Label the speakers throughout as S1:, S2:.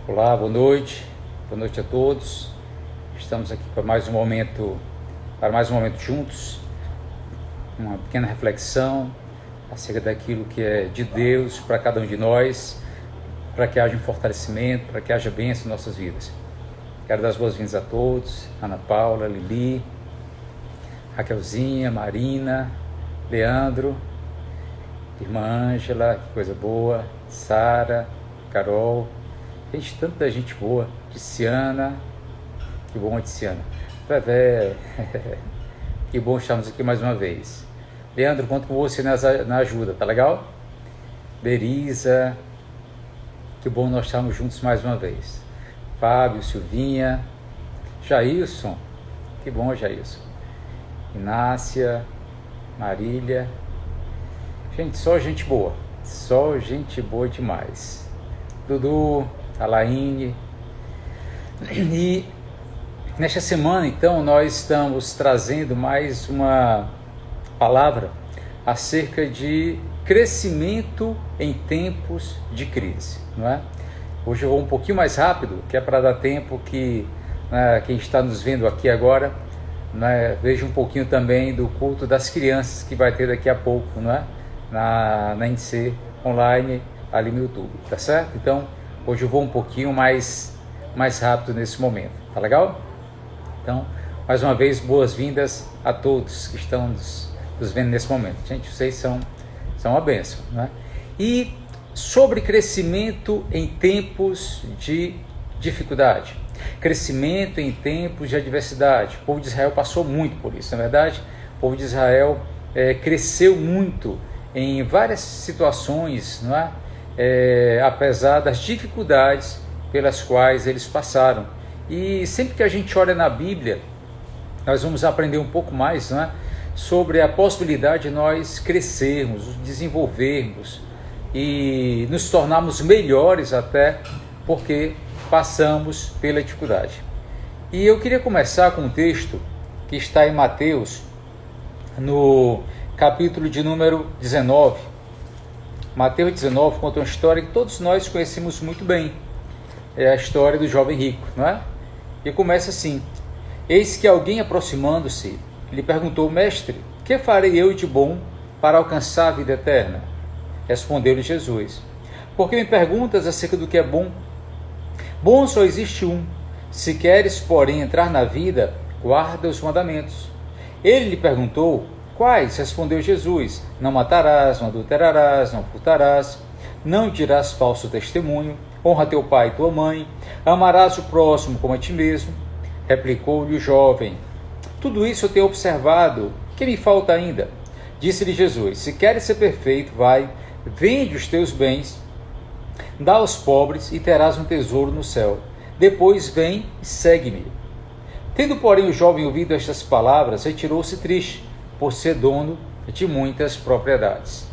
S1: Olá, boa noite a todos. Estamos aqui para mais um momento juntos, uma pequena reflexão acerca daquilo que é de Deus para cada um de nós, para que haja um fortalecimento, para que haja bênção em nossas vidas. Quero dar as boas-vindas a todos: Ana Paula, Lili, Raquelzinha, Marina, Leandro, irmã Ângela, que coisa boa, Sara, Carol, tanta gente boa, Tiziana, que bom, Tiziana, Vevé, que bom estarmos aqui mais uma vez. Leandro, conto com você na ajuda, tá legal? Berisa, que bom nós estarmos juntos mais uma vez. Fábio, Silvinha, Jailson, que bom, Jailson, Inácia, Marília, gente, só gente boa demais. Dudu, Alaine. E nesta semana, então, nós estamos trazendo mais uma palavra acerca de crescimento em tempos de crise, não é? Hoje eu vou um pouquinho mais rápido, que é para dar tempo que quem está nos vendo aqui agora, veja um pouquinho também do culto das crianças que vai ter daqui a pouco, não é? Na NC online ali no YouTube, tá certo? Então hoje eu vou um pouquinho mais rápido nesse momento, tá legal? Então, mais uma vez, boas-vindas a todos que estão nos vendo nesse momento. Gente, vocês são uma bênção, né? E sobre crescimento em tempos de dificuldade, crescimento em tempos de adversidade. O povo de Israel passou muito por isso, na verdade. O povo de Israel cresceu muito em várias situações, não é? Apesar das dificuldades pelas quais eles passaram. E sempre que a gente olha na Bíblia, nós vamos aprender um pouco mais, não é? Sobre a possibilidade de nós crescermos, desenvolvermos e nos tornarmos melhores até porque passamos pela dificuldade. E eu queria começar com um texto que está em Mateus, no capítulo de número 19. Mateus 19 conta uma história que todos nós conhecemos muito bem. É a história do jovem rico, não é? E começa assim: eis que alguém, aproximando-se, lhe perguntou: mestre, que farei eu de bom para alcançar a vida eterna? Respondeu-lhe Jesus: por que me perguntas acerca do que é bom? Bom só existe um. Se queres, porém, entrar na vida, guarda os mandamentos. Ele lhe perguntou: quais? Respondeu Jesus: não matarás, não adulterarás, não furtarás, não dirás falso testemunho, honra teu pai e tua mãe, amarás o próximo como a ti mesmo. Replicou-lhe o jovem: tudo isso eu tenho observado, que me falta ainda? Disse-lhe Jesus: se queres ser perfeito, vai, vende os teus bens, dá aos pobres e terás um tesouro no céu. Depois vem e segue-me. Tendo, porém, o jovem ouvido estas palavras, retirou-se triste, por ser dono de muitas propriedades.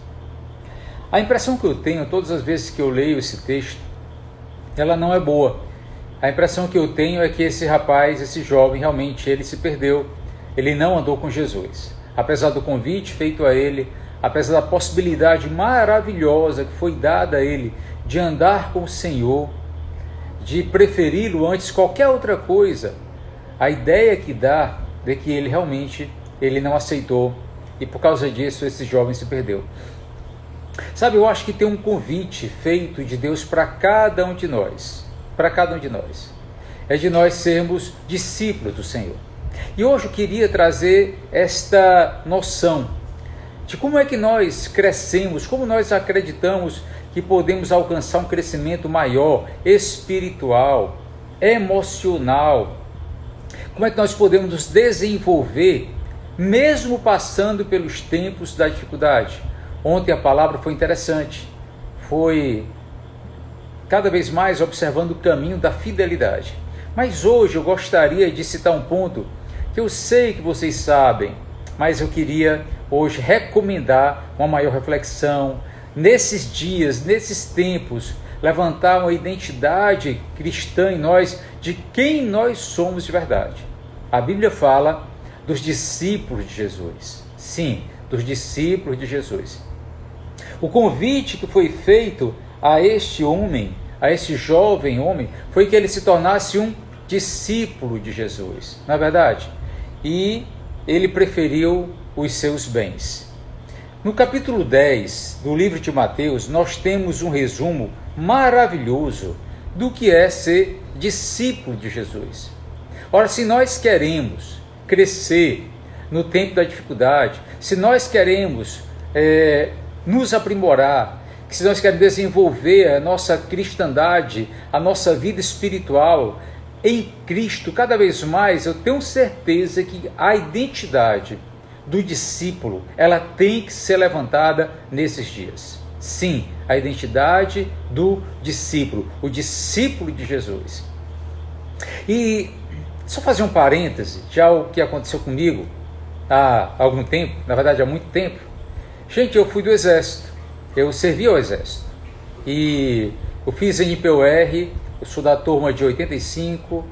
S1: A impressão que eu tenho todas as vezes que eu leio esse texto, ela não é boa. A impressão que eu tenho é que esse rapaz, esse jovem, realmente ele se perdeu. Ele não andou com Jesus. Apesar do convite feito a ele, apesar da possibilidade maravilhosa que foi dada a ele de andar com o Senhor, de preferi-lo antes de qualquer outra coisa, a ideia que dá de que ele realmente não aceitou, e por causa disso esse jovem se perdeu. Sabe, eu acho que tem um convite feito de Deus para cada um de nós, é de nós sermos discípulos do Senhor. E hoje eu queria trazer esta noção de como é que nós crescemos, como nós acreditamos que podemos alcançar um crescimento maior, espiritual, emocional, como é que nós podemos nos desenvolver mesmo passando pelos tempos da dificuldade. Ontem a palavra foi interessante, foi cada vez mais observando o caminho da fidelidade. Mas hoje eu gostaria de citar um ponto que eu sei que vocês sabem, mas eu queria hoje recomendar uma maior reflexão, nesses dias, nesses tempos, levantar uma identidade cristã em nós, de quem nós somos de verdade. A Bíblia fala dos discípulos de Jesus. Sim, dos discípulos de Jesus. O convite que foi feito a este homem, a esse jovem homem foi que ele se tornasse um discípulo de Jesus, na verdade, e ele preferiu os seus bens. No capítulo 10 do livro de Mateus, nós temos um resumo maravilhoso do que é ser discípulo de Jesus. Ora, se nós queremos crescer no tempo da dificuldade, se nós queremos nos aprimorar, se nós queremos desenvolver a nossa cristandade, a nossa vida espiritual em Cristo cada vez mais, eu tenho certeza que a identidade do discípulo, ela tem que ser levantada nesses dias. Sim, a identidade do discípulo, o discípulo de Jesus. E só fazer um parêntese de algo que aconteceu comigo há algum tempo, na verdade há muito tempo. Gente, eu fui do Exército, eu servi ao Exército e eu fiz NPOR, eu sou da turma de 85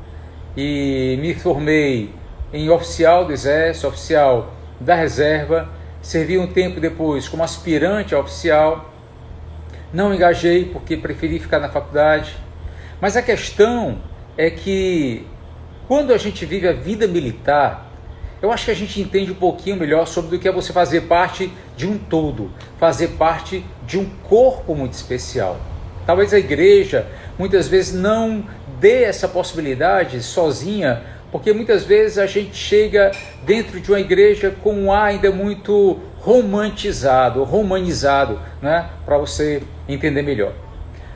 S1: e me formei em oficial do Exército, oficial da reserva, servi um tempo depois como aspirante a oficial, não engajei porque preferi ficar na faculdade, mas a questão é que quando a gente vive a vida militar, eu acho que a gente entende um pouquinho melhor sobre o que é você fazer parte de um todo, fazer parte de um corpo muito especial. Talvez a igreja muitas vezes não dê essa possibilidade sozinha, porque muitas vezes a gente chega dentro de uma igreja com um ar ainda muito romantizado, romanizado, né? Para você entender melhor.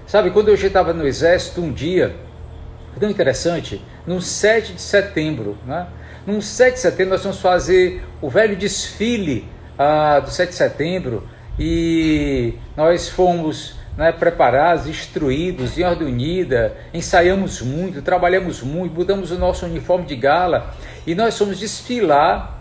S1: Sabe, quando eu já estava no Exército, um dia, foi tão interessante, no 7 de setembro, né? No 7 de setembro nós vamos fazer o velho desfile do 7 de setembro e nós fomos preparados, instruídos, em ordem unida, ensaiamos muito, trabalhamos muito, mudamos o nosso uniforme de gala e nós fomos desfilar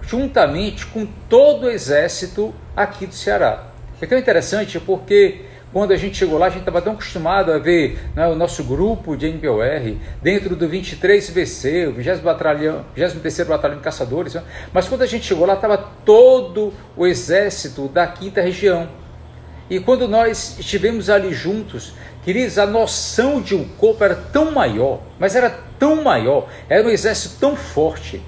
S1: juntamente com todo o exército aqui do Ceará. Foi tão interessante porque quando a gente chegou lá, a gente estava tão acostumado a ver o nosso grupo de NPOR dentro do 23BC, o 23º Batalhão de Caçadores, né? Mas quando a gente chegou lá, estava todo o exército da 5ª região. E quando nós estivemos ali juntos, queridos, a noção de um corpo era tão maior, mas era tão maior, era um exército tão forte,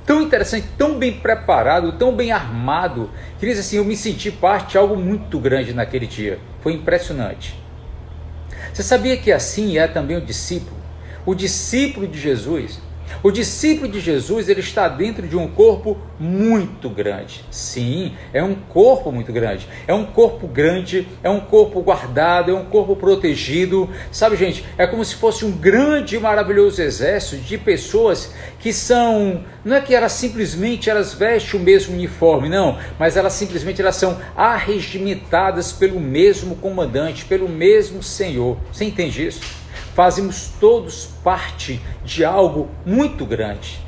S1: tão interessante, tão bem preparado, tão bem armado. Queridos, assim, eu me senti parte de algo muito grande naquele dia. Foi impressionante. Você sabia que assim é também o discípulo? O discípulo de Jesus. O discípulo de Jesus, ele está dentro de um corpo muito grande. Sim, é um corpo muito grande. É um corpo grande, é um corpo guardado, é um corpo protegido. Sabe, gente, é como se fosse um grande e maravilhoso exército de pessoas que são... Não é que elas simplesmente vestem o mesmo uniforme, não. Mas elas são arregimentadas pelo mesmo comandante, pelo mesmo Senhor. Você entende isso? Fazemos todos parte de algo muito grande.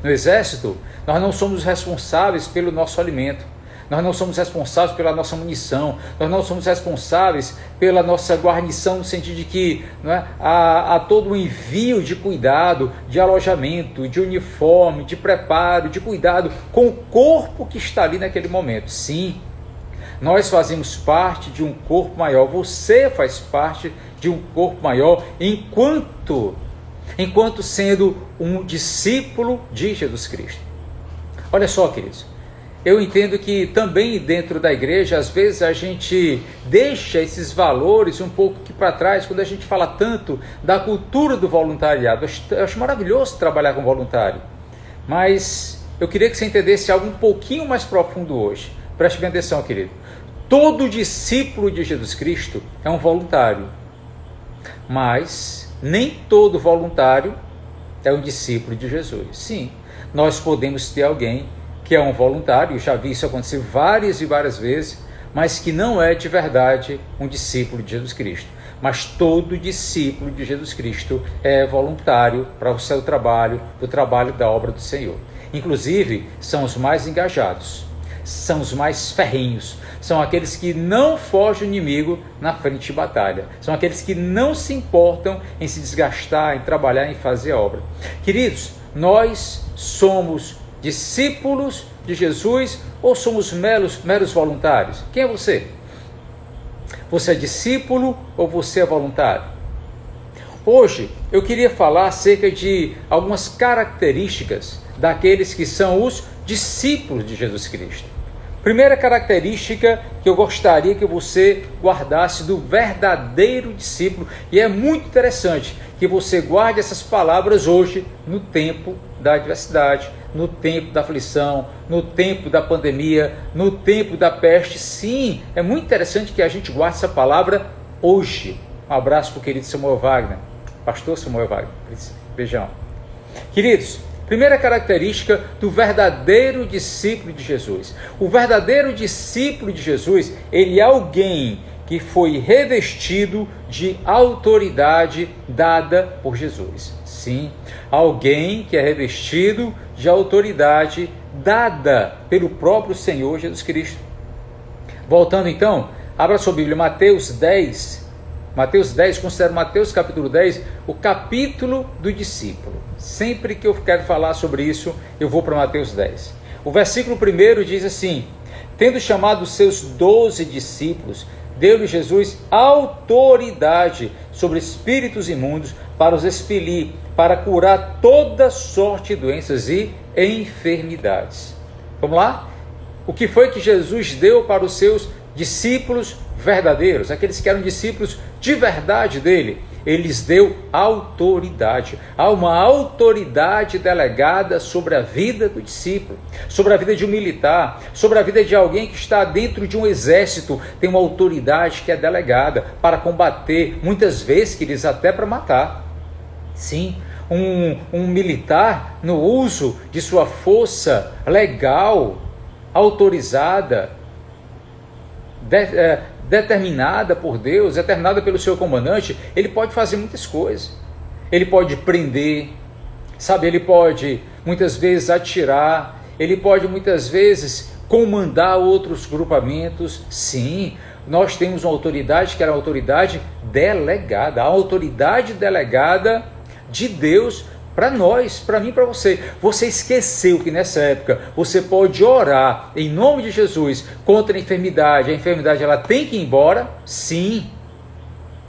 S1: No Exército, nós não somos responsáveis pelo nosso alimento, nós não somos responsáveis pela nossa munição, nós não somos responsáveis pela nossa guarnição, no sentido de que há todo um envio de cuidado, de alojamento, de uniforme, de preparo, de cuidado com o corpo que está ali naquele momento. Sim, nós fazemos parte de um corpo maior, você faz parte de um corpo maior, enquanto sendo um discípulo de Jesus Cristo. Olha só, queridos, eu entendo que também dentro da igreja, às vezes a gente deixa esses valores um pouco que para trás, quando a gente fala tanto da cultura do voluntariado. Eu acho maravilhoso trabalhar com voluntário, mas eu queria que você entendesse algo um pouquinho mais profundo hoje. Preste bem atenção, querido. Todo discípulo de Jesus Cristo é um voluntário, mas nem todo voluntário é um discípulo de Jesus. Sim, nós podemos ter alguém que é um voluntário, já vi isso acontecer várias e várias vezes, mas que não é de verdade um discípulo de Jesus Cristo. Mas todo discípulo de Jesus Cristo é voluntário para o seu trabalho, o trabalho da obra do Senhor. Inclusive, são os mais engajados, são os mais ferrenhos, são aqueles que não fogem o inimigo na frente de batalha, são aqueles que não se importam em se desgastar, em trabalhar, em fazer a obra. Queridos, nós somos discípulos de Jesus ou somos meros voluntários? Quem é você? Você é discípulo ou você é voluntário? Hoje eu queria falar acerca de algumas características daqueles que são os discípulos de Jesus Cristo. Primeira característica que eu gostaria que você guardasse do verdadeiro discípulo, e é muito interessante que você guarde essas palavras hoje no tempo da adversidade, no tempo da aflição, no tempo da pandemia, no tempo da peste. Sim, é muito interessante que a gente guarde essa palavra hoje. Um abraço para o querido Samuel Wagner, pastor Samuel Wagner. Beijão. Queridos, primeira característica do verdadeiro discípulo de Jesus. O verdadeiro discípulo de Jesus, ele é alguém que foi revestido de autoridade dada por Jesus. Sim, alguém que é revestido de autoridade dada pelo próprio Senhor Jesus Cristo. Voltando então, abra sua Bíblia, Mateus 10, considero Mateus capítulo 10, o capítulo do discípulo. Sempre que eu quero falar sobre isso, eu vou para Mateus 10. O versículo 1 diz assim: tendo chamado os seus 12 discípulos, deu-lhe Jesus autoridade sobre espíritos imundos para os expelir, para curar toda sorte de doenças e enfermidades. Vamos lá? O que foi que Jesus deu para os seus discípulos verdadeiros, aqueles que eram discípulos de verdade dele? Ele lhes deu autoridade. Há uma autoridade delegada sobre a vida do discípulo, sobre a vida de um militar, sobre a vida de alguém que está dentro de um exército. Tem uma autoridade que é delegada para combater, muitas vezes, queridos, até para matar. Sim, um militar, no uso de sua força legal, autorizada, determinada por Deus, determinada pelo seu comandante, ele pode fazer muitas coisas. Ele pode prender, sabe? Ele pode muitas vezes atirar, ele pode muitas vezes comandar outros grupamentos. Sim, nós temos uma autoridade que era uma autoridade delegada, a autoridade delegada de Deus para nós, para mim, para você. Você esqueceu que nessa época você pode orar em nome de Jesus contra a enfermidade. A enfermidade, ela tem que ir embora? Sim,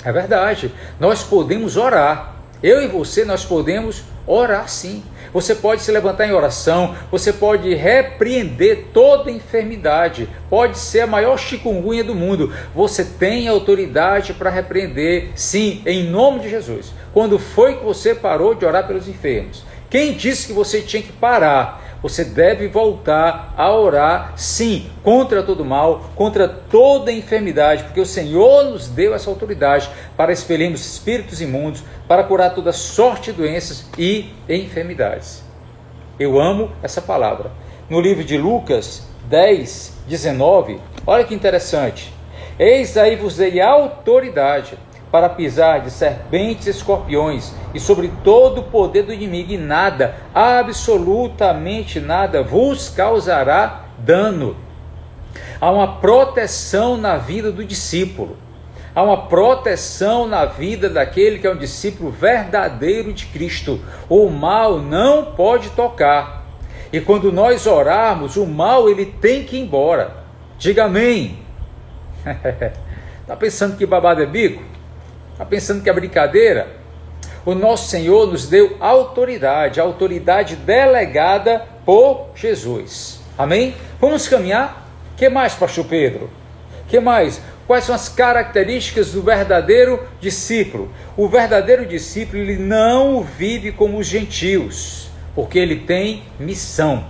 S1: é verdade. Nós podemos orar. Eu e você, nós podemos orar sim. Você pode se levantar em oração, você pode repreender toda enfermidade, pode ser a maior chikungunya do mundo. Você tem autoridade para repreender, sim, em nome de Jesus. Quando foi que você parou de orar pelos enfermos? Quem disse que você tinha que parar? Você deve voltar a orar, sim, contra todo mal, contra toda enfermidade, porque o Senhor nos deu essa autoridade para expelirmos espíritos imundos, para curar toda sorte de doenças e enfermidades. Eu amo essa palavra. No livro de Lucas 10, 19, olha que interessante. Eis aí vos dei autoridade para pisar de serpentes e escorpiões, e sobre todo o poder do inimigo, e nada, absolutamente nada, vos causará dano. Há uma proteção na vida do discípulo, há uma proteção na vida daquele que é um discípulo verdadeiro de Cristo. O mal não pode tocar, e quando nós orarmos, o mal ele tem que ir embora. Diga amém. Está pensando que babado é bico? Está pensando que é brincadeira? O nosso Senhor nos deu autoridade, a autoridade delegada por Jesus. Amém? Vamos caminhar? O que mais, pastor Pedro? O que mais? Quais são as características do verdadeiro discípulo? O verdadeiro discípulo, ele não vive como os gentios, porque ele tem missão.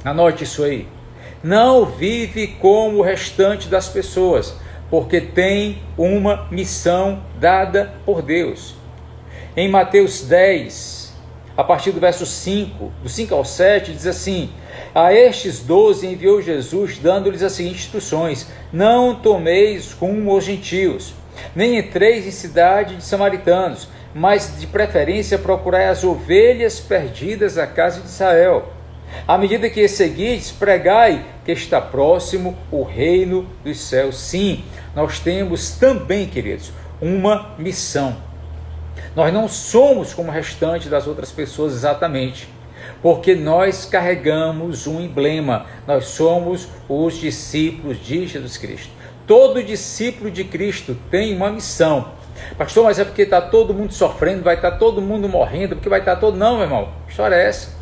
S1: Anote isso aí. Não vive como o restante das pessoas, porque tem uma missão dada por Deus. Em Mateus 10, a partir do verso 5, do 5 ao 7, diz assim: a estes 12 enviou Jesus, dando-lhes as seguintes instruções: não tomeis rumo aos gentios, nem entreis em cidade de samaritanos, mas de preferência procurai as ovelhas perdidas da casa de Israel. À medida que seguides, pregai que está próximo o reino dos céus. Sim, nós temos também, queridos, uma missão. Nós não somos como o restante das outras pessoas exatamente, porque nós carregamos um emblema. Nós somos os discípulos de Jesus Cristo. Todo discípulo de Cristo tem uma missão. Pastor, mas é porque está todo mundo sofrendo, vai estar todo mundo morrendo, porque vai estar todo... Não, meu irmão, que história é essa?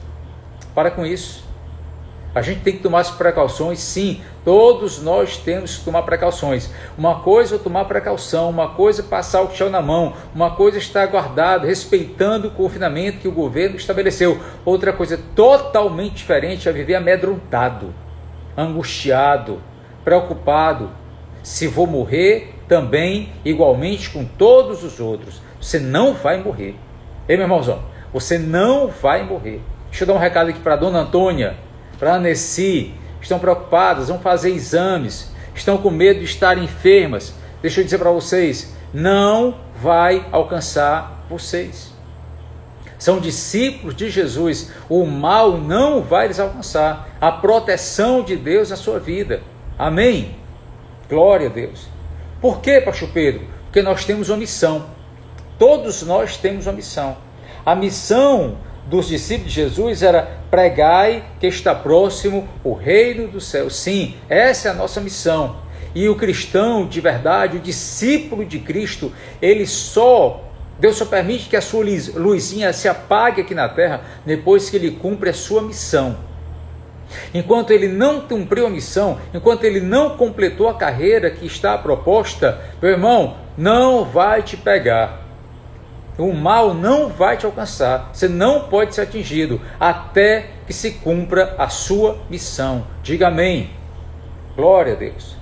S1: Para com isso. A gente tem que tomar as precauções, sim, todos nós temos que tomar precauções. Uma coisa é tomar precaução, uma coisa é passar o chão na mão, uma coisa é estar guardado, respeitando o confinamento que o governo estabeleceu. Outra coisa totalmente diferente é viver amedrontado, angustiado, preocupado. Se vou morrer, também, igualmente com todos os outros. Você não vai morrer. Ei, meu irmãozão, você não vai morrer. Deixa eu dar um recado aqui para a dona Antônia, para a Nessi, estão preocupadas, vão fazer exames, estão com medo de estar enfermas. Deixa eu dizer para vocês, não vai alcançar vocês. São discípulos de Jesus, o mal não vai lhes alcançar. A proteção de Deus na sua vida. Amém? Glória a Deus. Por quê, pastor Pedro? Porque nós temos uma missão. Todos nós temos uma missão. A missão dos discípulos de Jesus era: pregai que está próximo o reino do céu. Sim, essa é a nossa missão. E o cristão de verdade, o discípulo de Cristo, Deus só permite que a sua luzinha se apague aqui na terra depois que ele cumpre a sua missão. Enquanto ele não cumpriu a missão, enquanto ele não completou a carreira que está proposta, meu irmão, não vai te pegar. O mal não vai te alcançar. Você não pode ser atingido até que se cumpra a sua missão. Diga amém. Glória a Deus.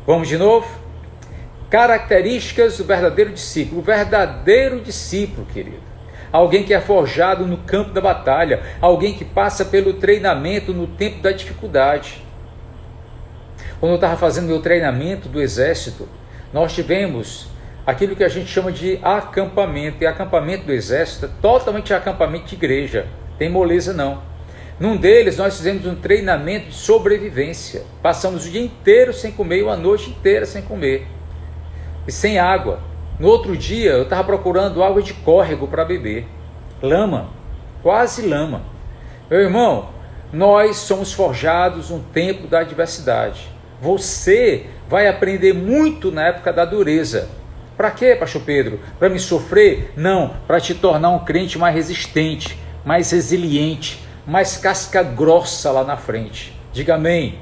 S1: Vamos de novo? Características do verdadeiro discípulo. O verdadeiro discípulo, querido. Alguém que é forjado no campo da batalha. Alguém que passa pelo treinamento no tempo da dificuldade. Quando eu estava fazendo meu treinamento do exército, nós tivemos aquilo que a gente chama de acampamento. E acampamento do exército é totalmente acampamento de igreja. Tem moleza não. Num deles nós fizemos um treinamento de sobrevivência. Passamos o dia inteiro sem comer e uma noite inteira sem comer. E sem água. No outro dia eu estava procurando água de córrego para beber. Lama. Quase lama. Meu irmão, nós somos forjados no tempo da adversidade. Você vai aprender muito na época da dureza. Para quê, pastor Pedro? Para me sofrer? Não, para te tornar um crente mais resistente, mais resiliente, mais casca grossa lá na frente. Diga amém.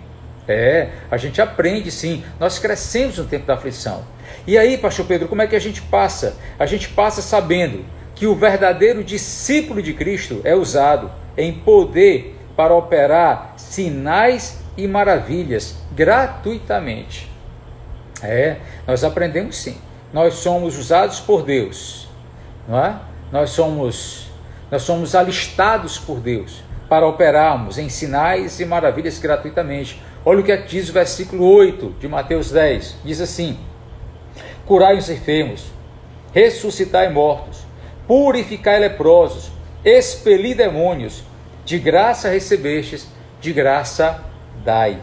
S1: A gente aprende sim, nós crescemos no tempo da aflição. E aí, pastor Pedro, como é que a gente passa? A gente passa sabendo que o verdadeiro discípulo de Cristo é usado em poder para operar sinais e maravilhas gratuitamente. Nós aprendemos sim. Nós somos usados por Deus, não é? Nós somos alistados por Deus para operarmos em sinais e maravilhas gratuitamente. Olha o que diz o versículo 8 de Mateus 10, diz assim: curai os enfermos, ressuscitai mortos, purificai leprosos, expeli demônios, de graça recebestes, de graça dai.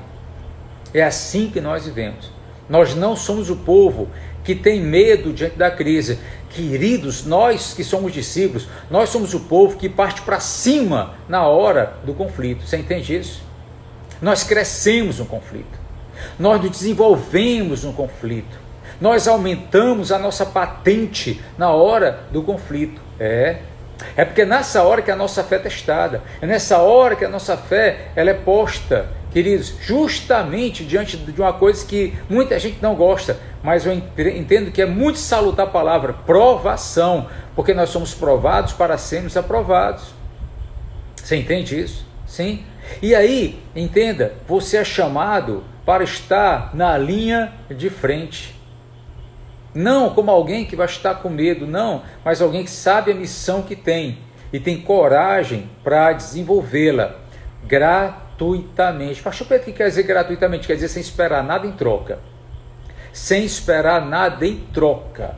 S1: É assim que nós vivemos. Nós não somos o povo que tem medo diante da crise. Queridos, nós que somos discípulos, nós somos o povo que parte para cima na hora do conflito. Você entende isso? Nós crescemos no conflito. Nós nos desenvolvemos no conflito. Nós aumentamos a nossa patente na hora do conflito. É porque nessa hora que a nossa fé é testada. É nessa hora que a nossa fé ela é posta, queridos, justamente diante de uma coisa que muita gente não gosta, mas eu entendo que é muito salutar a palavra provação, porque nós somos provados para sermos aprovados. Você entende isso? Sim? E aí, entenda, você é chamado para estar na linha de frente. Não como alguém que vai estar com medo, não, mas alguém que sabe a missão que tem e tem coragem para desenvolvê-la gratuitamente. Pastor Pedro, o que quer dizer gratuitamente? Quer dizer sem esperar nada em troca. Sem esperar nada em troca.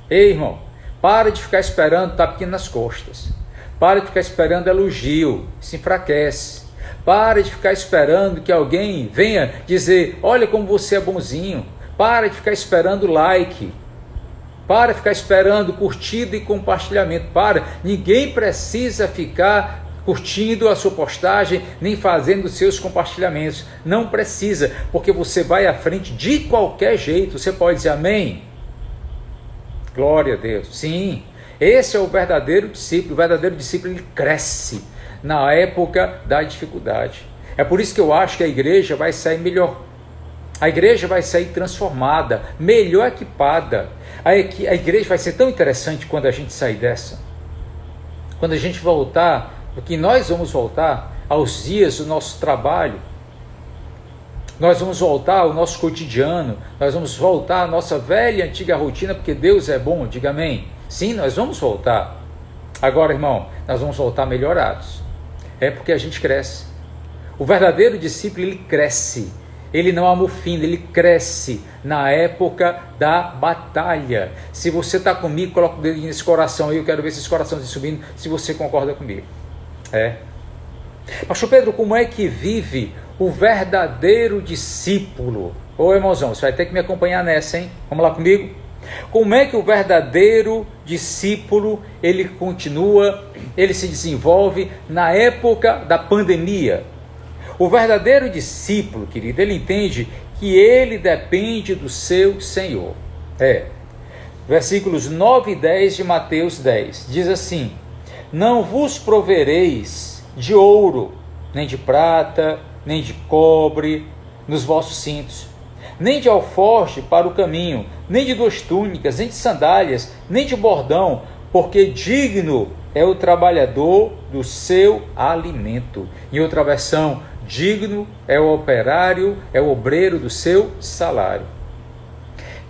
S1: Ei, irmão, para de ficar esperando tapinha nas costas. Para de ficar esperando elogio, se enfraquece. Para de ficar esperando que alguém venha dizer, olha como você é bonzinho. Para de ficar esperando like. Para de ficar esperando curtida e compartilhamento. Ninguém precisa ficar curtindo a sua postagem, nem fazendo os seus compartilhamentos. Não precisa, porque você vai à frente de qualquer jeito. Você pode dizer amém? Glória a Deus. Sim, esse é o verdadeiro discípulo. O verdadeiro discípulo, ele cresce na época da dificuldade. É por isso que eu acho que a igreja vai sair melhor. A igreja vai sair transformada, melhor equipada. A igreja vai ser tão interessante quando a gente sair dessa. Quando a gente voltar, porque nós vamos voltar aos dias do nosso trabalho. Nós vamos voltar ao nosso cotidiano. Nós vamos voltar à nossa velha, antiga rotina, porque Deus é bom, diga amém. Sim, nós vamos voltar. Agora, irmão, nós vamos voltar melhorados. É porque a gente cresce. O verdadeiro discípulo, ele cresce. Ele não amofina, ele cresce na época da batalha. Se você está comigo, coloca o dedo nesse coração aí, eu quero ver esse coraçãozinho subindo, se você concorda comigo. Pastor Pedro, como é que vive o verdadeiro discípulo? Ô irmãozão, você vai ter que me acompanhar nessa, hein? Vamos lá comigo? Como é que o verdadeiro discípulo, ele continua, ele se desenvolve na época da pandemia? O verdadeiro discípulo, querido, ele entende que ele depende do seu Senhor. Versículos 9 e 10 de Mateus 10, diz assim: não vos provereis de ouro, nem de prata, nem de cobre nos vossos cintos, nem de alforje para o caminho, nem de 2 túnicas, nem de sandálias, nem de bordão, porque digno é o trabalhador do seu alimento. Em outra versão, digno é o operário, é o obreiro do seu salário.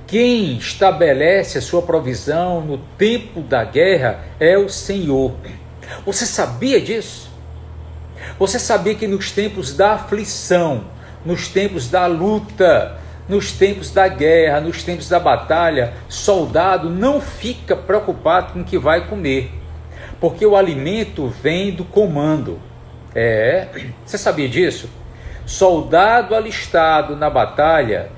S1: Quem estabelece a sua provisão no tempo da guerra é o Senhor. Você sabia disso? Você sabia que nos tempos da aflição, nos tempos da luta, nos tempos da guerra, nos tempos da batalha, soldado não fica preocupado com o que vai comer, porque o alimento vem do comando. Você sabia disso? Soldado alistado na batalha,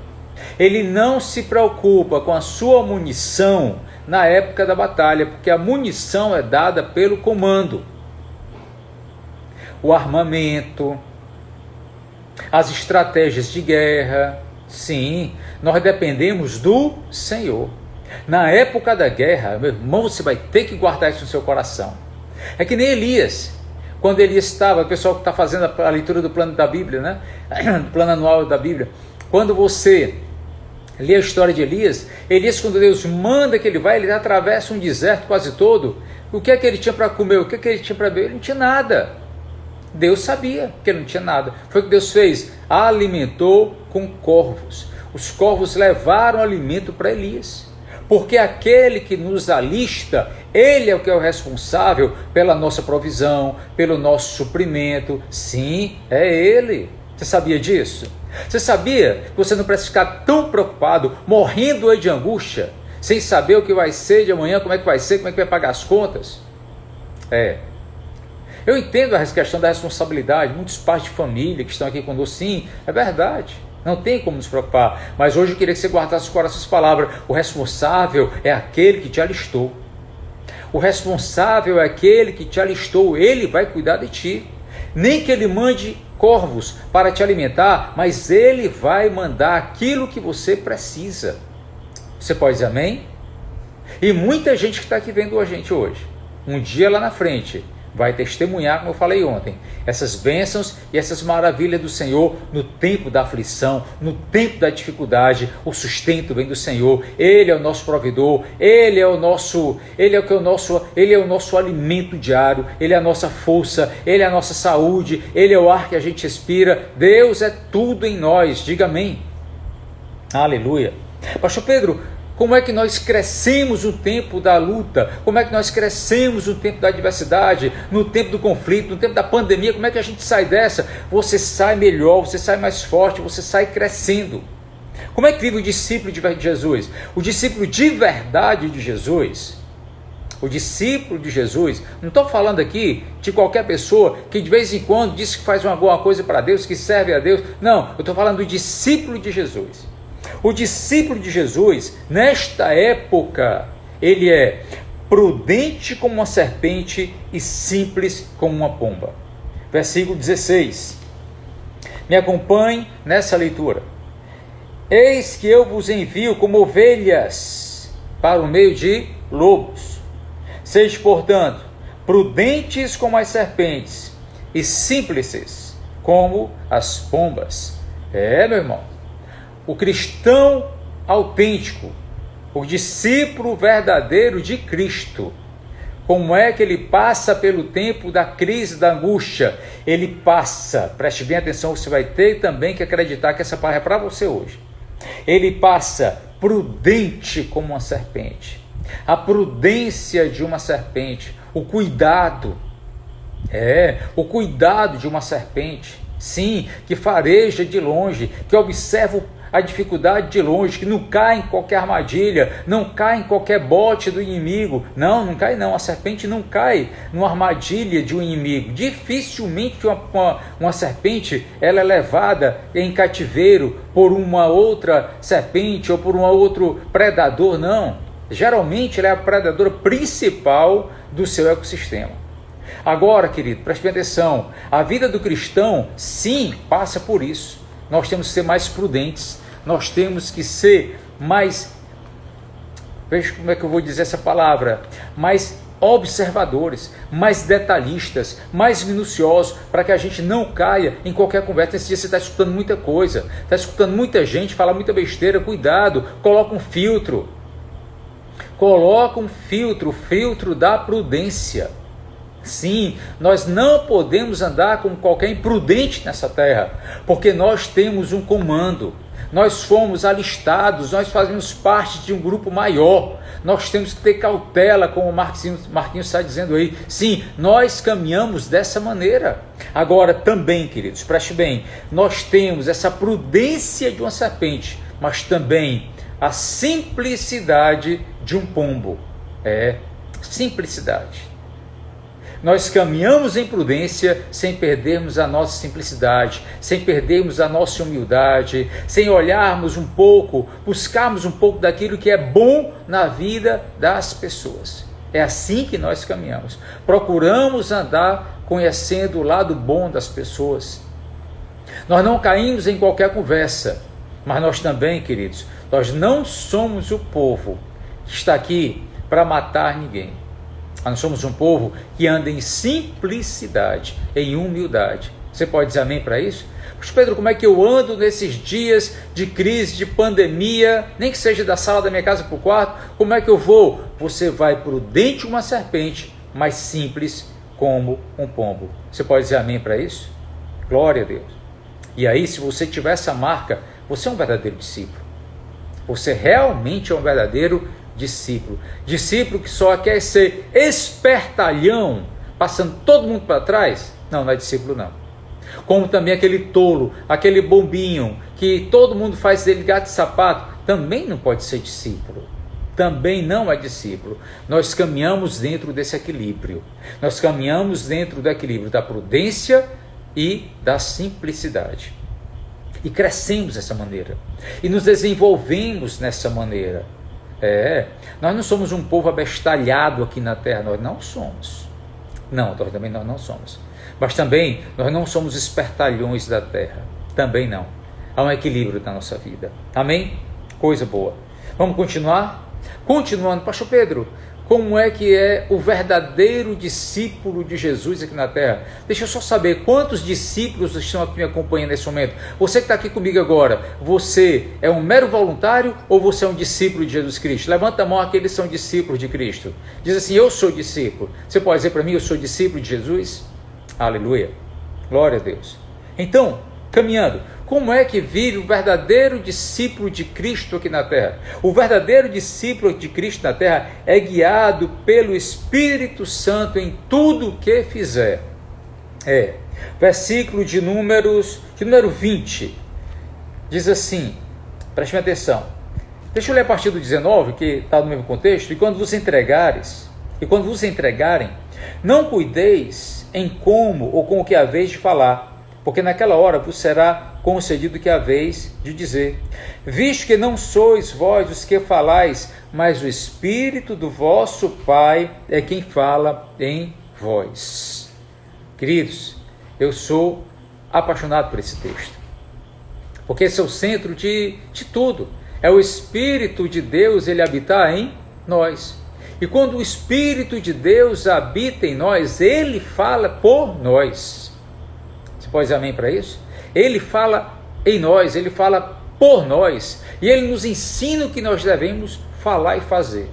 S1: ele não se preocupa com a sua munição na época da batalha, porque a munição é dada pelo comando. O armamento, as estratégias de guerra, sim, nós dependemos do Senhor. Na época da guerra, meu irmão, você vai ter que guardar isso no seu coração. É que nem Elias. Quando Elias estava, o pessoal que está fazendo a leitura do plano da Bíblia, né? Do plano anual da Bíblia. Quando você lê a história de Elias, quando Deus manda que ele atravessa um deserto quase todo. O que é que ele tinha para comer? O que é que ele tinha para beber? Ele não tinha nada. Deus sabia que ele não tinha nada. Foi o que Deus fez. Alimentou com corvos. Os corvos levaram alimento para Elias. Porque aquele que nos alista, ele é o que é o responsável pela nossa provisão, pelo nosso suprimento. Sim, é ele. Você sabia disso? Você sabia que você não precisa ficar tão preocupado, morrendo de angústia, sem saber o que vai ser de amanhã, como é que vai ser, como é que vai pagar as contas? Eu entendo a questão da responsabilidade, muitos pais de família que estão aqui conosco, sim, é verdade. Não tem como nos preocupar, mas hoje eu queria que você guardasse no coração essa palavra. O responsável é aquele que te alistou. O responsável é aquele que te alistou, ele vai cuidar de ti. Nem que ele mande corvos para te alimentar, mas ele vai mandar aquilo que você precisa. Você pode dizer amém? E muita gente que está aqui vendo a gente hoje, um dia lá na frente, vai testemunhar, como eu falei ontem, essas bênçãos e essas maravilhas do Senhor no tempo da aflição, no tempo da dificuldade. O sustento vem do Senhor. Ele é o nosso provedor, ele é o nosso alimento diário, ele é a nossa força, ele é a nossa saúde, ele é o ar que a gente respira. Deus é tudo em nós. Diga amém. Aleluia. Pastor Pedro, como é que nós crescemos no tempo da luta? Como é que nós crescemos no tempo da adversidade, no tempo do conflito, no tempo da pandemia? Como é que a gente sai dessa? Você sai melhor, você sai mais forte, você sai crescendo. Como é que vive o discípulo de Jesus? O discípulo de verdade de Jesus. O discípulo de Jesus, não estou falando aqui de qualquer pessoa que de vez em quando diz que faz uma boa coisa para Deus, que serve a Deus. Não, eu estou falando do discípulo de Jesus. O discípulo de Jesus, nesta época, ele é prudente como uma serpente e simples como uma pomba. Versículo 16. Me acompanhe nessa leitura. Eis que eu vos envio como ovelhas para o meio de lobos. Sede, portanto, prudentes como as serpentes e simples como as pombas. Meu irmão, o cristão autêntico, o discípulo verdadeiro de Cristo, como é que ele passa pelo tempo da crise, da angústia? Ele passa, preste bem atenção, você vai ter também que acreditar que essa palavra é para você hoje. Ele passa prudente como uma serpente. A prudência de uma serpente, o cuidado de uma serpente, sim, que fareja de longe, que observa a dificuldade de longe, que não cai em qualquer armadilha, não cai em qualquer bote do inimigo. Não cai não, a serpente não cai numa armadilha de um inimigo. Dificilmente uma serpente ela é levada em cativeiro por uma outra serpente ou por um outro predador, não. Geralmente ela é a predadora principal do seu ecossistema. Agora, querido, preste atenção, a vida do cristão, sim, passa por isso. Nós temos que ser mais prudentes, nós temos que ser mais, veja como é que eu vou dizer essa palavra, mais observadores, mais detalhistas, mais minuciosos, para que a gente não caia em qualquer conversa. Nesse dia você está escutando muita coisa, está escutando muita gente falar muita besteira. Cuidado, coloca um filtro. Coloca um filtro, o filtro da prudência. Sim, nós não podemos andar como qualquer imprudente nessa terra, porque nós temos um comando, nós fomos alistados, nós fazemos parte de um grupo maior, nós temos que ter cautela, como o Marquinhos está dizendo aí. Sim, nós caminhamos dessa maneira. Agora também, queridos, preste bem, nós temos essa prudência de uma serpente, mas também a simplicidade de um pombo. Simplicidade. Nós caminhamos em prudência sem perdermos a nossa simplicidade, sem perdermos a nossa humildade, sem olharmos um pouco, buscarmos um pouco daquilo que é bom na vida das pessoas. É assim que nós caminhamos. Procuramos andar conhecendo o lado bom das pessoas. Nós não caímos em qualquer conversa, mas nós também, queridos, nós não somos o povo que está aqui para matar ninguém. Nós somos um povo que anda em simplicidade, em humildade. Você pode dizer amém para isso? Mas Pedro, como é que eu ando nesses dias de crise, de pandemia, nem que seja da sala da minha casa para o quarto, como é que eu vou? Você vai prudente como uma serpente, mas simples como um pombo. Você pode dizer amém para isso? Glória a Deus. E aí, se você tiver essa marca, você é um verdadeiro discípulo. Você realmente é um verdadeiro discípulo. Discípulo que só quer ser espertalhão, passando todo mundo para trás. Não é discípulo não. Como também aquele tolo, aquele bobinho, que todo mundo faz dele gato e sapato, também não pode ser discípulo. Também não é discípulo. Nós caminhamos dentro desse equilíbrio. Nós caminhamos dentro do equilíbrio da prudência e da simplicidade. E crescemos dessa maneira. E nos desenvolvemos nessa maneira. Nós não somos um povo abestalhado aqui na terra, nós não somos. Nós também não somos. Mas também nós não somos espertalhões da terra, também não. Há um equilíbrio na nossa vida. Amém? Coisa boa. Vamos continuar? Continuando, pastor Pedro, como é que é o verdadeiro discípulo de Jesus aqui na terra? Deixa eu só saber, quantos discípulos estão aqui me acompanhando nesse momento? Você que está aqui comigo agora, você é um mero voluntário ou você é um discípulo de Jesus Cristo? Levanta a mão aqueles que são discípulos de Cristo. Diz assim, eu sou discípulo. Você pode dizer para mim, eu sou discípulo de Jesus? Aleluia. Glória a Deus. Então, caminhando, como é que vive o verdadeiro discípulo de Cristo aqui na terra? O verdadeiro discípulo de Cristo na terra é guiado pelo Espírito Santo em tudo o que fizer. Versículo de número 20, diz assim, preste atenção. Deixa eu ler a partir do 19, que está no mesmo contexto. E quando vos entregarem, não cuideis em como ou com o que haveis de falar, porque naquela hora vos será concedido o que haveis de dizer, visto que não sois vós os que falais, mas o Espírito do vosso Pai é quem fala em vós. Queridos, eu sou apaixonado por esse texto, porque esse é o centro de tudo. É o Espírito de Deus, ele habitar em nós. E quando o Espírito de Deus habita em nós, ele fala por nós. Você pode dizer amém para isso? Ele fala em nós, ele fala por nós, e ele nos ensina o que nós devemos falar e fazer.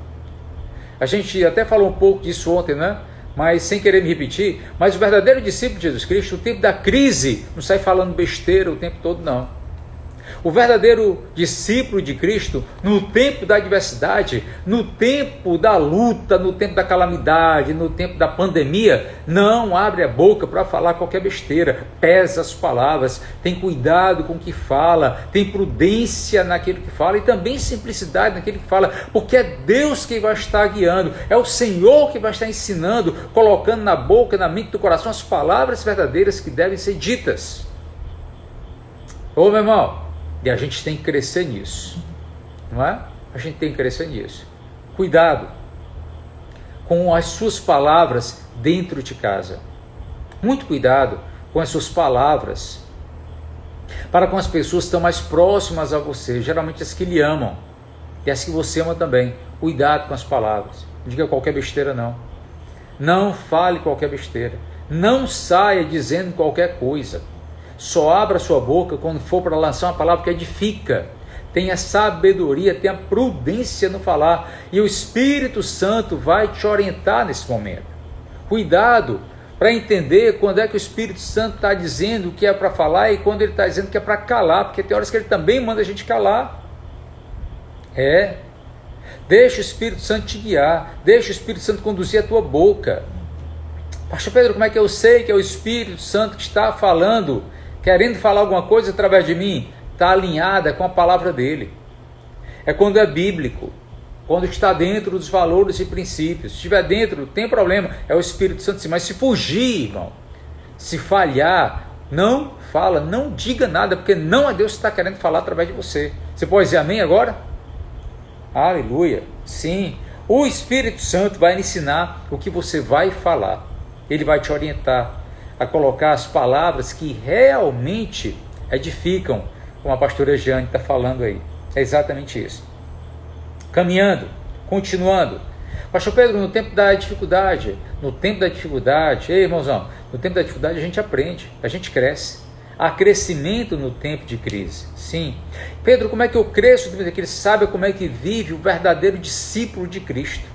S1: A gente até falou um pouco disso ontem, né? Mas sem querer me repetir, mas o verdadeiro discípulo de Jesus Cristo, no tempo da crise, não sai falando besteira o tempo todo, não. O verdadeiro discípulo de Cristo, no tempo da adversidade, no tempo da luta, no tempo da calamidade, no tempo da pandemia, não abre a boca para falar qualquer besteira, pesa as palavras, tem cuidado com o que fala, tem prudência naquilo que fala e também simplicidade naquilo que fala, porque é Deus quem vai estar guiando, é o Senhor que vai estar ensinando, colocando na boca, na mente do coração as palavras verdadeiras que devem ser ditas. Ô meu irmão, e a gente tem que crescer nisso, não é? A gente tem que crescer nisso. Cuidado com as suas palavras dentro de casa. Muito cuidado com as suas palavras para com as pessoas que estão mais próximas a você, geralmente as que lhe amam e as que você ama também. Cuidado com as palavras. Não diga qualquer besteira, não. Não fale qualquer besteira. Não saia dizendo qualquer coisa. Só abra sua boca quando for para lançar uma palavra que edifica. Tenha sabedoria, tenha prudência no falar. E o Espírito Santo vai te orientar nesse momento. Cuidado para entender quando é que o Espírito Santo está dizendo o que é para falar e quando ele está dizendo que é para calar. Porque tem horas que ele também manda a gente calar. Deixa o Espírito Santo te guiar. Deixa o Espírito Santo conduzir a tua boca. Pastor Pedro, como é que eu sei que é o Espírito Santo que está falando, querendo falar alguma coisa através de mim? Está alinhada com a palavra dele. É quando é bíblico, quando está dentro dos valores e princípios. Se estiver dentro, não tem problema, é o Espírito Santo sim. Mas se fugir, irmão, se falhar, não fala, não diga nada, porque não é Deus que está querendo falar através de você. Você pode dizer amém agora? Aleluia, sim. O Espírito Santo vai ensinar o que você vai falar. Ele vai te orientar a colocar as palavras que realmente edificam, como a pastora Jane está falando aí. É exatamente isso. Caminhando, continuando. Pastor Pedro, no tempo da dificuldade, ei irmãozão, no tempo da dificuldade a gente aprende, a gente cresce. Há crescimento no tempo de crise, sim. Pedro, como é que eu cresço no tempo de crise? Sabe como é que vive o verdadeiro discípulo de Cristo?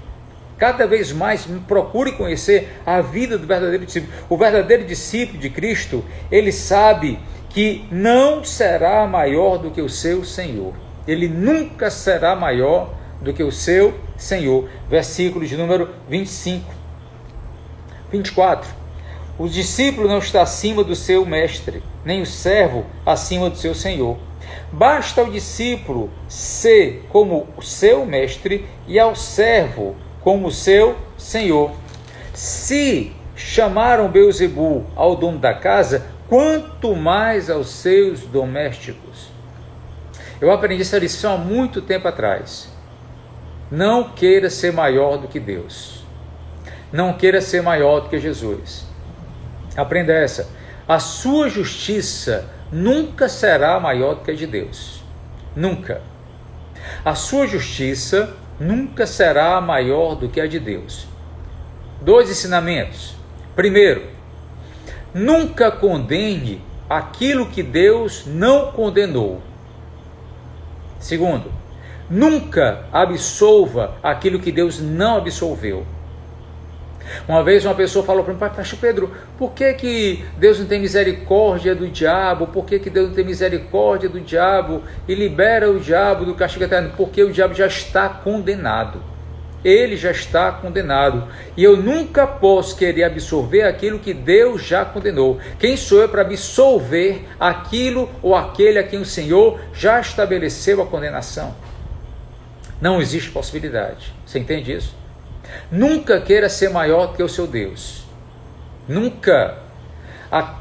S1: Cada vez mais procure conhecer a vida do verdadeiro discípulo. O verdadeiro discípulo de Cristo, ele sabe que não será maior do que o seu Senhor. Ele nunca será maior do que o seu Senhor. Versículo de número 25. 24. O discípulo não está acima do seu mestre, nem o servo acima do seu senhor. Basta ao discípulo ser como o seu mestre e ao servo como o seu senhor. Se chamaram Beelzebul ao dono da casa, quanto mais aos seus domésticos. Eu aprendi essa lição há muito tempo atrás. Não queira ser maior do que Deus. Não queira ser maior do que Jesus. Aprenda essa. A sua justiça nunca será maior do que a de Deus. Nunca. A sua justiça nunca será maior do que a de Deus. 2 ensinamentos. Primeiro, nunca condene aquilo que Deus não condenou. Segundo, nunca absolva aquilo que Deus não absolveu. Uma vez uma pessoa falou para mim: Pastor Pedro, por que Deus não tem misericórdia do diabo? Por que Deus não tem misericórdia do diabo e libera o diabo do castigo eterno? Porque o diabo já está condenado. Ele já está condenado. E eu nunca posso querer absorver aquilo que Deus já condenou. Quem sou eu para absolver aquilo ou aquele a quem o Senhor já estabeleceu a condenação? Não existe possibilidade. Você entende isso? Nunca queira ser maior do que o seu Deus. Nunca.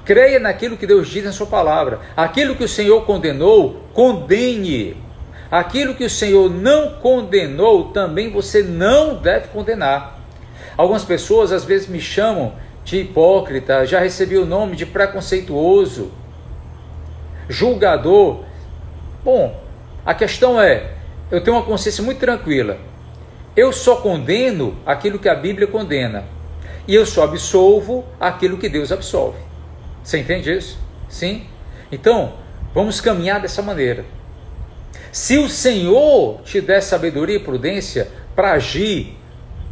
S1: Creia naquilo que Deus diz na sua palavra. Aquilo que o Senhor condenou, condene. Aquilo que o Senhor não condenou, também você não deve condenar. Algumas pessoas às vezes me chamam de hipócrita, já recebi o nome de preconceituoso, julgador. Bom, a questão é, eu tenho uma consciência muito tranquila. Eu só condeno aquilo que a Bíblia condena. E eu só absolvo aquilo que Deus absolve. Você entende isso? Sim? Então, vamos caminhar dessa maneira. Se o Senhor te der sabedoria e prudência para agir,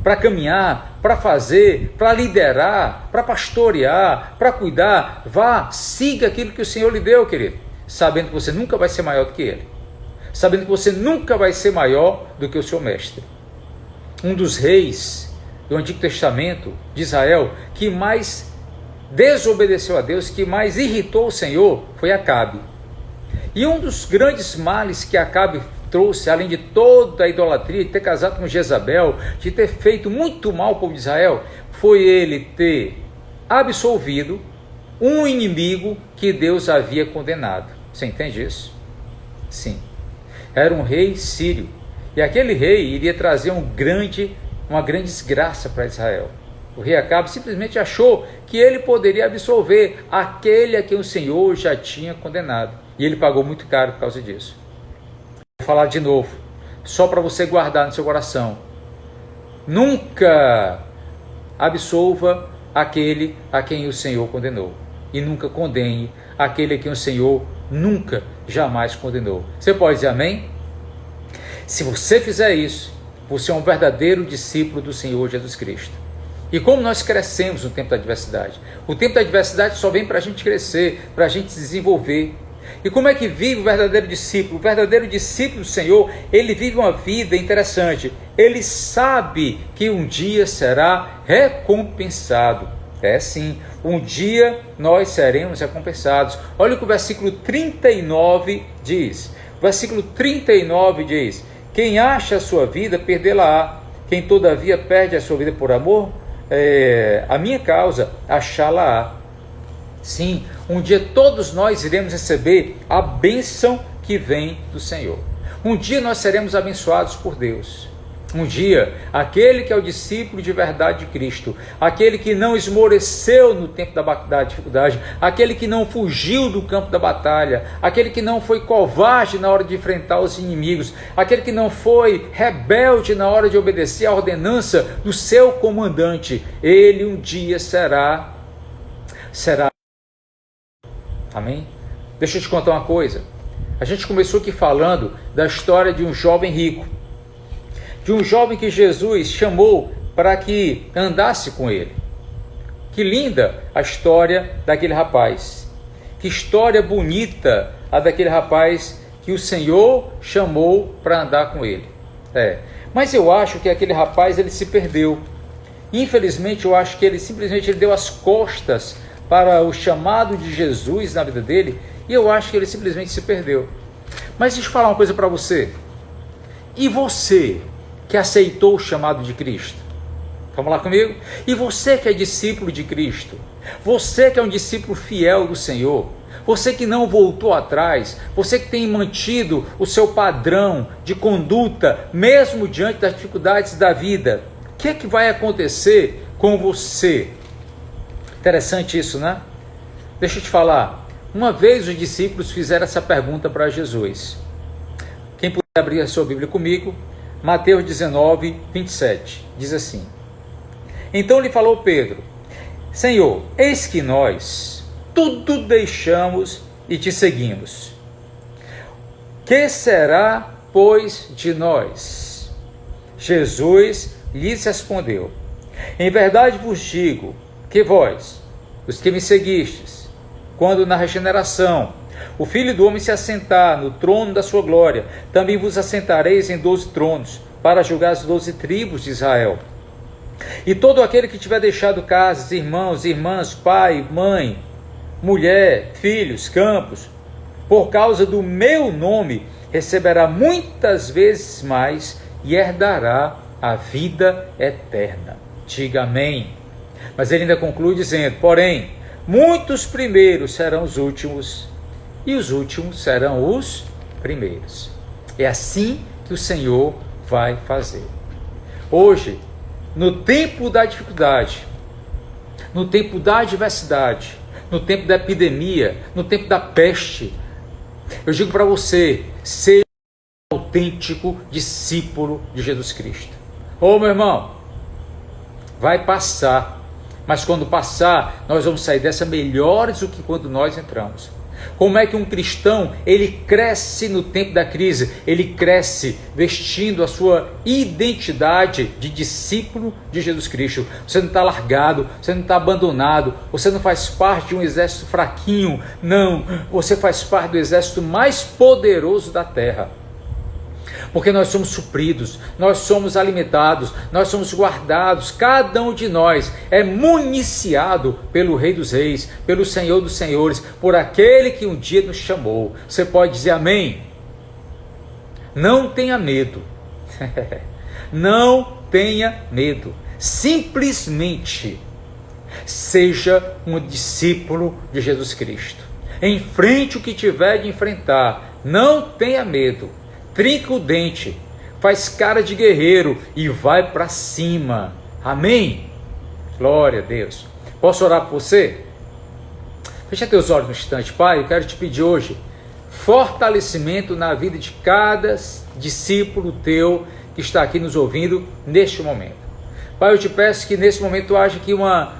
S1: para caminhar, para fazer, para liderar, para pastorear, para cuidar, vá, siga aquilo que o Senhor lhe deu, querido, sabendo que você nunca vai ser maior do que Ele, sabendo que você nunca vai ser maior do que o seu mestre. Um dos reis do Antigo Testamento de Israel que mais desobedeceu a Deus, que mais irritou o Senhor, foi Acabe. E um dos grandes males que Acabe trouxe, além de toda a idolatria, de ter casado com Jezabel, de ter feito muito mal ao povo de Israel, foi ele ter absolvido um inimigo que Deus havia condenado. Você entende isso? Sim. Era um rei sírio. E aquele rei iria trazer uma grande desgraça para Israel. O rei Acabe simplesmente achou que ele poderia absolver aquele a quem o Senhor já tinha condenado. E ele pagou muito caro por causa disso. Vou falar de novo, só para você guardar no seu coração. Nunca absolva aquele a quem o Senhor condenou. E nunca condene aquele a quem o Senhor nunca, jamais condenou. Você pode dizer amém? Se você fizer isso, você é um verdadeiro discípulo do Senhor Jesus Cristo. E como nós crescemos no tempo da adversidade? O tempo da adversidade só vem para a gente crescer, para a gente se desenvolver. E como é que vive o verdadeiro discípulo? O verdadeiro discípulo do Senhor, ele vive uma vida interessante. Ele sabe que um dia será recompensado. É sim, um dia nós seremos recompensados. Olha o que o versículo 39 diz. O versículo 39 diz: quem acha a sua vida, perdê-la-á. Quem todavia perde a sua vida por amor, a minha causa, achá-la-á. Sim, um dia todos nós iremos receber a bênção que vem do Senhor. Um dia nós seremos abençoados por Deus. Um dia, aquele que é o discípulo de verdade de Cristo, aquele que não esmoreceu no tempo da dificuldade, aquele que não fugiu do campo da batalha, aquele que não foi covarde na hora de enfrentar os inimigos, aquele que não foi rebelde na hora de obedecer à ordenança do seu comandante, ele um dia será. Amém? Deixa eu te contar uma coisa. A gente começou aqui falando da história de um jovem rico, de um jovem que Jesus chamou para que andasse com ele. Que linda a história daquele rapaz. Que história bonita a daquele rapaz que o Senhor chamou para andar com ele. Mas eu acho que aquele rapaz ele se perdeu. Infelizmente eu acho que ele simplesmente deu as costas para o chamado de Jesus na vida dele, e eu acho que ele simplesmente se perdeu. Mas deixa eu falar uma coisa para você. E você que aceitou o chamado de Cristo? Vamos lá comigo? E você que é discípulo de Cristo? Você que é um discípulo fiel do Senhor? Você que não voltou atrás? Você que tem mantido o seu padrão de conduta, mesmo diante das dificuldades da vida? O que é que vai acontecer com você? Interessante isso, né? Deixa eu te falar. Uma vez os discípulos fizeram essa pergunta para Jesus. Quem puder abrir a sua Bíblia comigo, Mateus 19, 27, diz assim: então lhe falou Pedro: Senhor, eis que nós tudo deixamos e te seguimos. Que será, pois, de nós? Jesus lhes respondeu: em verdade vos digo que vós, os que me seguistes, quando na regeneração o Filho do Homem se assentar no trono da sua glória, também vos assentareis em 12 tronos, para julgar as 12 tribos de Israel. E todo aquele que tiver deixado casas, irmãos, irmãs, pai, mãe, mulher, filhos, campos, por causa do meu nome, receberá muitas vezes mais e herdará a vida eterna. Diga amém. Mas ele ainda conclui dizendo: porém, muitos primeiros serão os últimos, e os últimos serão os primeiros. É assim que o Senhor vai fazer. Hoje, no tempo da dificuldade, no tempo da adversidade, no tempo da epidemia, no tempo da peste, eu digo para você, seja um autêntico discípulo de Jesus Cristo. Ô meu irmão, vai passar, mas quando passar, nós vamos sair dessa melhores do que quando nós entramos. Como é que um cristão, ele cresce no tempo da crise? Ele cresce vestindo a sua identidade de discípulo de Jesus Cristo. Você não está largado, você não está abandonado, você não faz parte de um exército fraquinho, não, você faz parte do exército mais poderoso da terra. Porque nós somos supridos, nós somos alimentados, nós somos guardados, cada um de nós é municiado pelo Rei dos Reis, pelo Senhor dos Senhores, por aquele que um dia nos chamou. Você pode dizer amém? Não tenha medo, não tenha medo, simplesmente seja um discípulo de Jesus Cristo. Enfrente o que tiver de enfrentar, não tenha medo. Trinca o dente, faz cara de guerreiro e vai para cima. Amém? Glória a Deus. Posso orar por você? Fecha teus olhos um instante. Pai, eu quero te pedir hoje fortalecimento na vida de cada discípulo teu que está aqui nos ouvindo neste momento. Pai, eu te peço que nesse momento haja aqui uma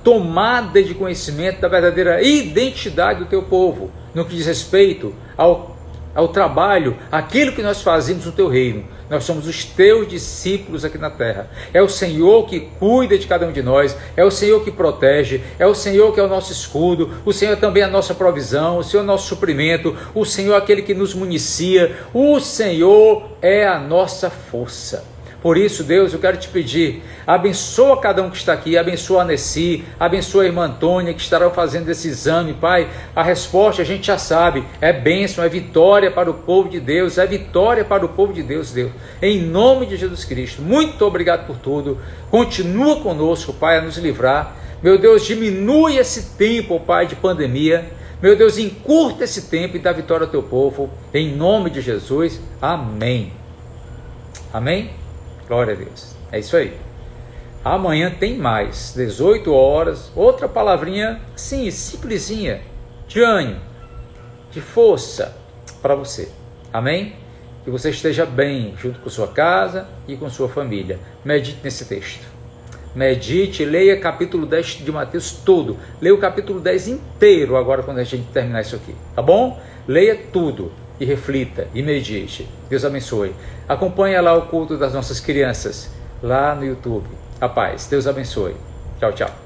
S1: tomada de conhecimento da verdadeira identidade do teu povo, no que diz respeito ao trabalho, aquilo que nós fazemos no teu reino. Nós somos os teus discípulos aqui na terra. É o Senhor que cuida de cada um de nós, é o Senhor que protege, é o Senhor que é o nosso escudo, o Senhor também é a nossa provisão, o Senhor é o nosso suprimento, o Senhor é aquele que nos municia, o Senhor é a nossa força. Por isso, Deus, eu quero te pedir, abençoa cada um que está aqui, abençoa a Nessi, abençoa a irmã Antônia que estarão fazendo esse exame, Pai. A resposta a gente já sabe, é bênção, é vitória para o povo de Deus, é vitória para o povo de Deus, Deus. Em nome de Jesus Cristo, muito obrigado por tudo. Continua conosco, Pai, a nos livrar. Meu Deus, diminui esse tempo, Pai, de pandemia. Meu Deus, encurta esse tempo e dá vitória ao teu povo. Em nome de Jesus, amém. Amém? Glória a Deus. É isso aí. Amanhã tem mais, 18 horas, outra palavrinha, sim, simplesinha, de ânimo, de força para você. Amém? Que você esteja bem junto com sua casa e com sua família. Medite nesse texto. Medite, leia capítulo 10 de Mateus todo. Leia o capítulo 10 inteiro agora quando a gente terminar isso aqui. Tá bom? Leia tudo. E reflita, e medite. Deus abençoe. Acompanhe lá o culto das nossas crianças, lá no YouTube. A paz. Deus abençoe. Tchau, tchau.